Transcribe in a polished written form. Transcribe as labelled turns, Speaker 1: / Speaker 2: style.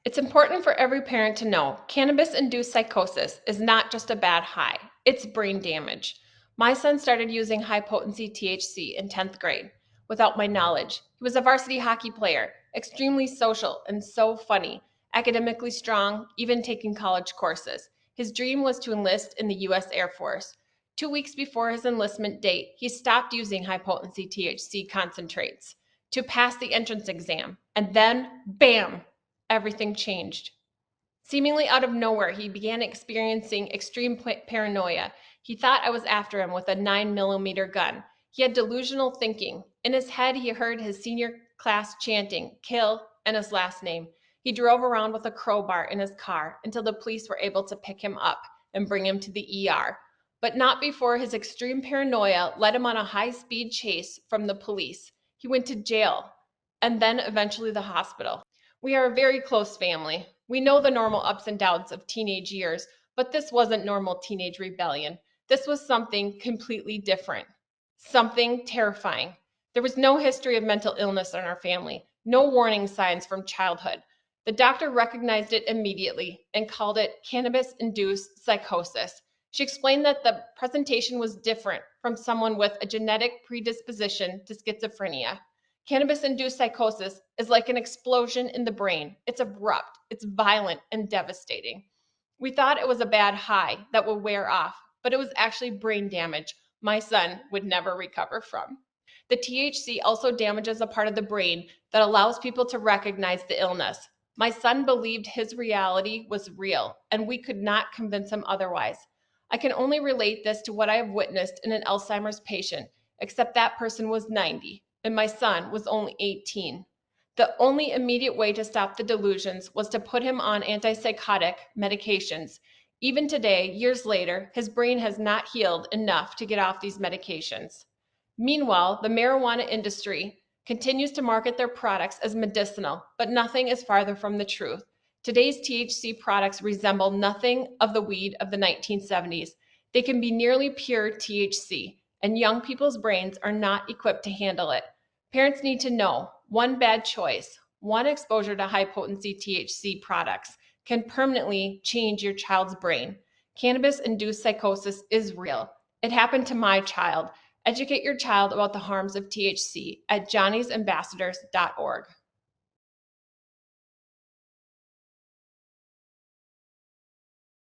Speaker 1: It's important for every parent to know cannabis-induced psychosis is not just a bad high, it's brain damage. My son started using high-potency THC in 10th grade without my knowledge. He was a varsity hockey player, extremely social and so funny, academically strong, even taking college courses. His dream was to enlist in the US Air Force. 2 weeks before his enlistment date, he stopped using high-potency THC concentrates to pass the entrance exam, and then, bam! Everything changed. Seemingly out of nowhere, he began experiencing extreme paranoia. He thought I was after him with a 9mm gun. He had delusional thinking. In his head, he heard his senior class chanting, kill, and his last name. He drove around with a crowbar in his car until the police were able to pick him up and bring him to the ER. But not before his extreme paranoia led him on a high-speed chase from the police. He went to jail and then eventually the hospital. We are a very close family. We know the normal ups and downs of teenage years, but this wasn't normal teenage rebellion. This was something completely different, something terrifying. There was no history of mental illness in our family, no warning signs from childhood. The doctor recognized it immediately and called it cannabis-induced psychosis. She explained that the presentation was different from someone with a genetic predisposition to schizophrenia. Cannabis-induced psychosis is like an explosion in the brain. It's abrupt, it's violent, and devastating. We thought it was a bad high that would wear off, but it was actually brain damage my son would never recover from. The THC also damages a part of the brain that allows people to recognize the illness. My son believed his reality was real, and we could not convince him otherwise. I can only relate this to what I have witnessed in an Alzheimer's patient, except that person was 90 and my son was only 18. The only immediate way to stop the delusions was to put him on antipsychotic medications. Even today, years later, his brain has not healed enough to get off these medications. Meanwhile, the marijuana industry continues to market their products as medicinal, but nothing is farther from the truth. Today's THC products resemble nothing of the weed of the 1970s. They can be nearly pure THC, and young people's brains are not equipped to handle it. Parents need to know one bad choice, one exposure to high-potency THC products can permanently change your child's brain. Cannabis-induced psychosis is real. It happened to my child. Educate your child about the harms of THC at johnny'sambassadors.org.